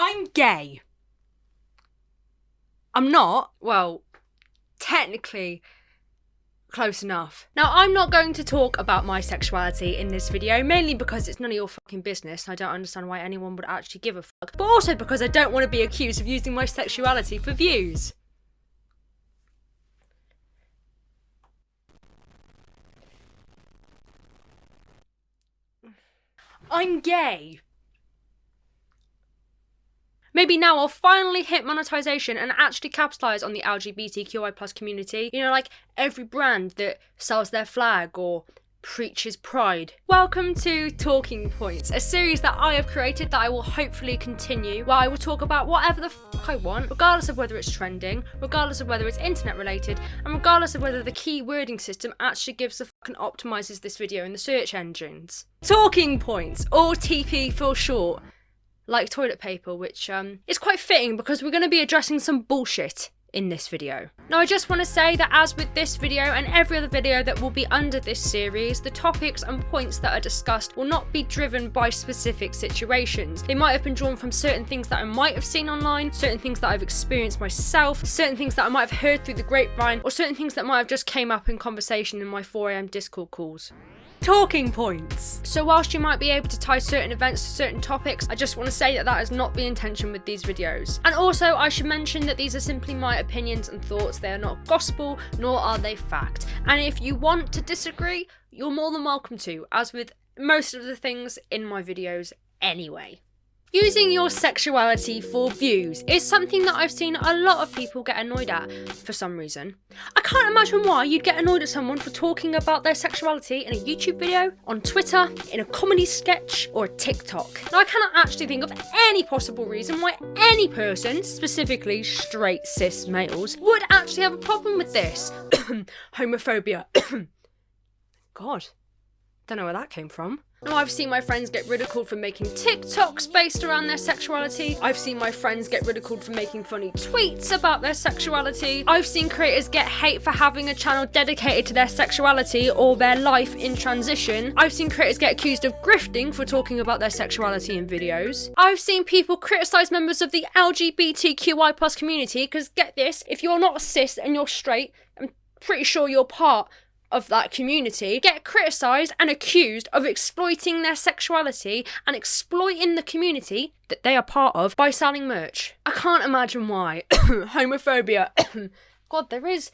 I'm gay. I'm not, well, technically close enough. Now, I'm not going to talk about my sexuality in this video, mainly because it's none of your fucking business and I don't understand why anyone would actually give a fuck, but also because I don't want to be accused of using my sexuality for views. I'm gay. Maybe now I'll finally hit monetization and actually capitalise on the LGBTQI+ community. You know, like every brand that sells their flag or preaches pride. Welcome to Talking Points, a series that I have created that I will hopefully continue, where I will talk about whatever the fuck I want, regardless of whether it's trending, regardless of whether it's internet related, and regardless of whether the key wording system actually gives the fuck and optimises this video in the search engines. Talking Points, or TP for short. Like toilet paper, which is quite fitting because we're going to be addressing some bullshit in this video. Now, I just want to say that as with this video and every other video that will be under this series, the topics and points that are discussed will not be driven by specific situations. They might have been drawn from certain things that I might have seen online, certain things that I've experienced myself, certain things that I might have heard through the grapevine, or certain things that might have just came up in conversation in my 4 AM Discord calls. Talking points. So whilst you might be able to tie certain events to certain topics, I just want to say that that is not the intention with these videos. And also I should mention that these are simply my opinions and thoughts. They are not gospel, nor are they fact. And if you want to disagree, you're more than welcome to, as with most of the things in my videos anyway. Using your sexuality for views is something that I've seen a lot of people get annoyed at for some reason. I can't imagine why you'd get annoyed at someone for talking about their sexuality in a YouTube video, on Twitter, in a comedy sketch, or a TikTok. Now, I cannot actually think of any possible reason why any person, specifically straight cis males, would actually have a problem with this. Homophobia. God, don't know where that came from. Now, I've seen my friends get ridiculed for making TikToks based around their sexuality. I've seen my friends get ridiculed for making funny tweets about their sexuality. I've seen creators get hate for having a channel dedicated to their sexuality or their life in transition. I've seen creators get accused of grifting for talking about their sexuality in videos. I've seen people criticise members of the LGBTQI+ community because, get this, if you're not cis and you're straight, I'm pretty sure you're part of that community, get criticised and accused of exploiting their sexuality and exploiting the community that they are part of by selling merch. I can't imagine why. Homophobia. God, there is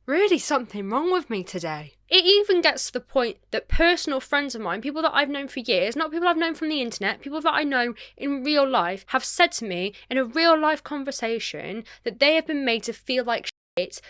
really something wrong with me today. It even gets to the point that personal friends of mine, people that I've known for years, not people I've known from the internet, people that I know in real life, have said to me in a real life conversation that they have been made to feel like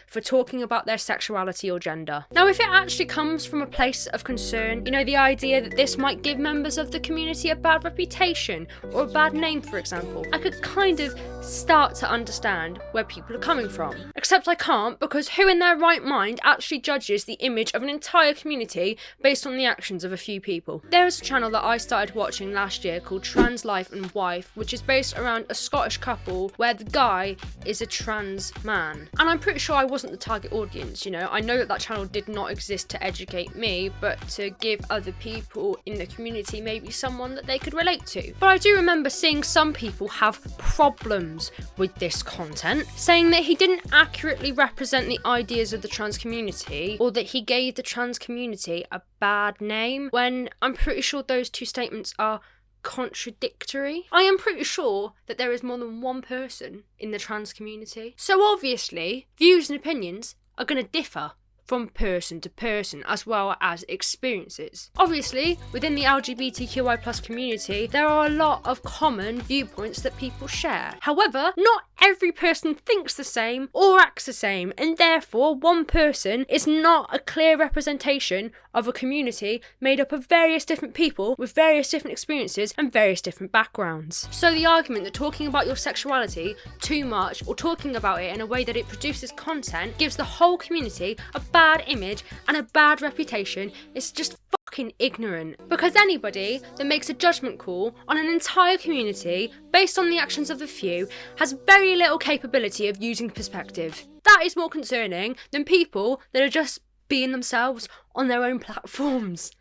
for talking about their sexuality or gender. Now, if it actually comes from a place of concern, you know, the idea that this might give members of the community a bad reputation or a bad name, for example, I could kind of start to understand where people are coming from. Except I can't, because who in their right mind actually judges the image of an entire community based on the actions of a few people? There is a channel that I started watching last year called Trans Life and Wife, which is based around a Scottish couple where the guy is a trans man. And I'm pretty sure I wasn't the target audience, you know. I know that that channel did not exist to educate me, but to give other people in the community maybe someone that they could relate to. But I do remember seeing some people have problems with this content, saying that he didn't accurately represent the ideas of the trans community, or that he gave the trans community a bad name, when I'm pretty sure those two statements are contradictory. I am pretty sure that there is more than one person in the trans community. So obviously, views and opinions are going to differ from person to person, as well as experiences. Obviously, within the LGBTQI+ community, there are a lot of common viewpoints that people share. However, not every person thinks the same or acts the same, and therefore one person is not a clear representation of a community made up of various different people with various different experiences and various different backgrounds. So the argument that talking about your sexuality too much, or talking about it in a way that it produces content, gives the whole community a bad image and a bad reputation is just fucking ignorant. Because anybody that makes a judgment call on an entire community based on the actions of a few has very little capability of using perspective. That is more concerning than people that are just being themselves on their own platforms.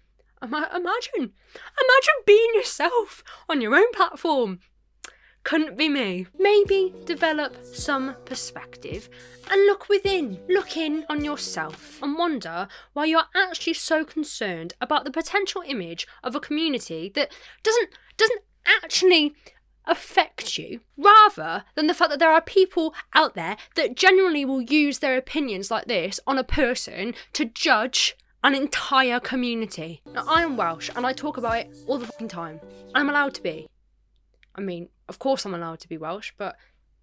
Imagine being yourself on your own platform. couldn't be me. Maybe develop some perspective and look within. Look in on yourself and wonder why you're actually so concerned about the potential image of a community that doesn't actually affect you, rather than the fact that there are people out there that genuinely will use their opinions like this on a person to judge an entire community. Now, I am Welsh and I talk about it all the fucking time. I'm allowed to be. I mean, of course I'm allowed to be Welsh, but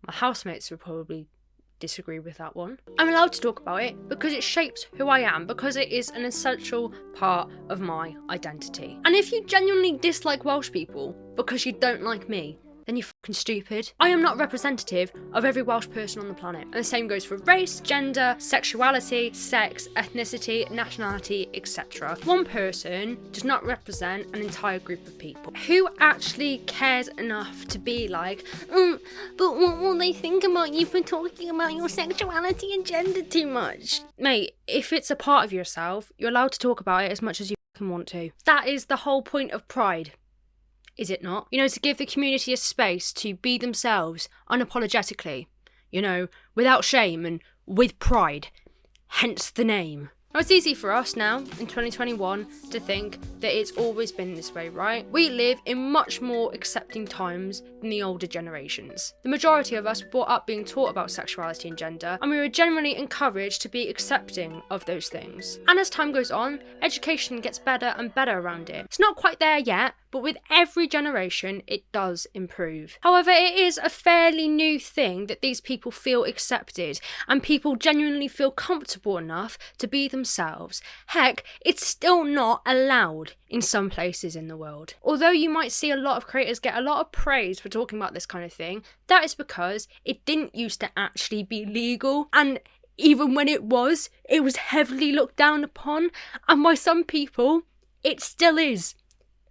my housemates would probably disagree with that one. I'm allowed to talk about it because it shapes who I am, because it is an essential part of my identity. And if you genuinely dislike Welsh people because you don't like me, then you're fucking stupid. I am not representative of every Welsh person on the planet. And the same goes for race, gender, sexuality, sex, ethnicity, nationality, etc. One person does not represent an entire group of people. Who actually cares enough to be like, but what will they think about you for talking about your sexuality and gender too much? Mate, if it's a part of yourself, you're allowed to talk about it as much as you fucking want to. That is the whole point of pride. Is it not? You know, to give the community a space to be themselves unapologetically, you know, without shame and with pride. Hence the name. Now, it's easy for us now, in 2021, to think that it's always been this way, right? We live in much more accepting times than the older generations. The majority of us were brought up being taught about sexuality and gender, and we were generally encouraged to be accepting of those things. And as time goes on, education gets better and better around it. It's not quite there yet, but with every generation, it does improve. However, it is a fairly new thing that these people feel accepted and people genuinely feel comfortable enough to be themselves. Heck, it's still not allowed in some places in the world. Although you might see a lot of creators get a lot of praise for talking about this kind of thing, that is because it didn't used to actually be legal, and even when it was heavily looked down upon, and by some people, it still is.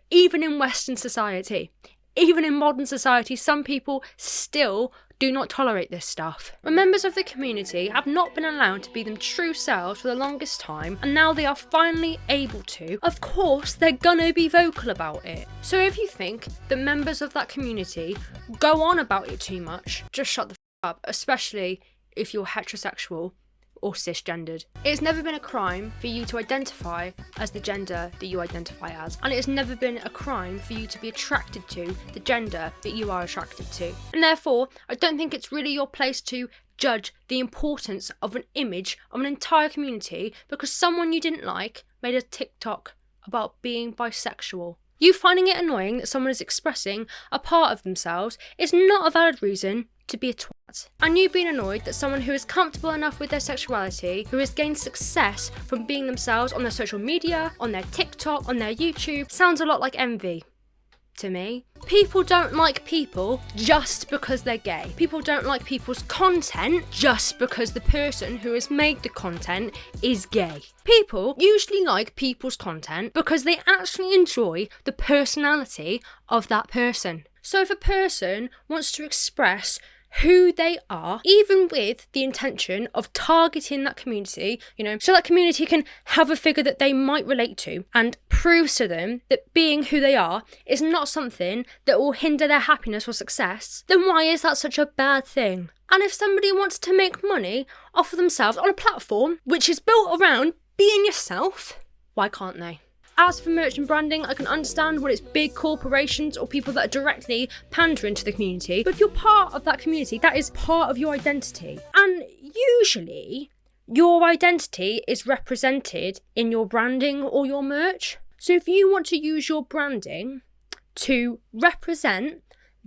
Even in Western society, even in modern society, some people still do not tolerate this stuff. When members of the community have not been allowed to be them true selves for the longest time, and now they are finally able to, of course they're gonna be vocal about it. So if you think that members of that community go on about it too much, just shut the f up, especially if you're heterosexual or cisgendered. It has never been a crime for you to identify as the gender that you identify as, and it has never been a crime for you to be attracted to the gender that you are attracted to. And therefore, I don't think it's really your place to judge the importance of an image of an entire community because someone you didn't like made a TikTok about being bisexual. You finding it annoying that someone is expressing a part of themselves is not a valid reason to be a twat. And you being annoyed that someone who is comfortable enough with their sexuality, who has gained success from being themselves on their social media, on their TikTok, on their YouTube, sounds a lot like envy to me. People don't like people just because they're gay. People don't like people's content just because the person who has made the content is gay. People usually like people's content because they actually enjoy the personality of that person. So if a person wants to express who they are, even with the intention of targeting that community, you know, so that community can have a figure that they might relate to and proves to them that being who they are is not something that will hinder their happiness or success, then why is that such a bad thing? And if somebody wants to make money off of themselves on a platform which is built around being yourself, why can't they? As for merch and branding, I can understand when it's big corporations or people that are directly pandering to the community, but if you're part of that community, that is part of your identity. And usually, your identity is represented in your branding or your merch. So if you want to use your branding to represent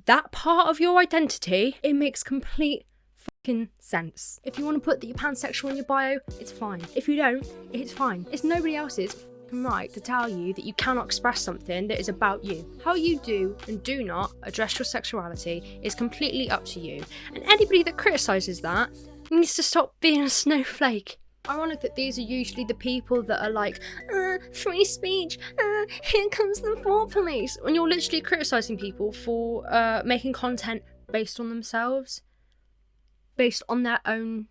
that part of your identity, it makes complete fucking sense. If you want to put that you're pansexual in your bio, it's fine. If you don't, it's fine. It's nobody else's right to tell you that you cannot express something that is about you. How you do and do not address your sexuality is completely up to you, and anybody that criticises that needs to stop being a snowflake. Ironic that these are usually the people that are like, free speech, here comes the thought police, when you're literally criticising people for making content based on themselves, based on their own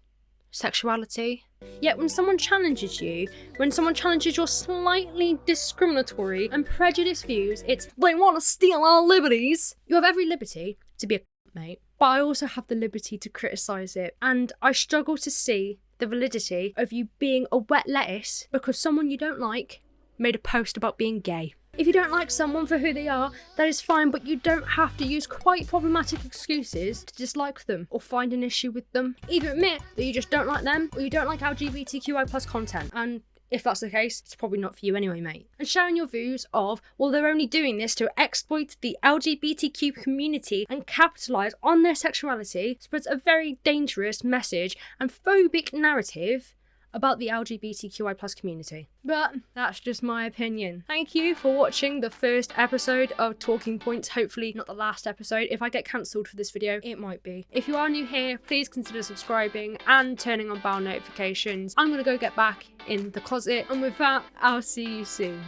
sexuality. Yet when someone challenges you, when someone challenges your slightly discriminatory and prejudiced views, it's they want to steal our liberties. You have every liberty to be a mate. But I also have the liberty to criticise it, and I struggle to see the validity of you being a wet lettuce because someone you don't like made a post about being gay. If you don't like someone for who they are, that is fine, but you don't have to use quite problematic excuses to dislike them or find an issue with them. Either admit that you just don't like them or you don't like LGBTQI+ content, and if that's the case, it's probably not for you anyway, mate. And sharing your views of, well, they're only doing this to exploit the LGBTQ community and capitalise on their sexuality spreads a very dangerous message and phobic narrative about the LGBTQI+ community. But that's just my opinion. Thank you for watching the first episode of Talking Points, hopefully not the last episode. If I get cancelled for this video, it might be. If you are new here, please consider subscribing and turning on bell notifications. I'm gonna go get back in the closet, and with that, I'll see you soon.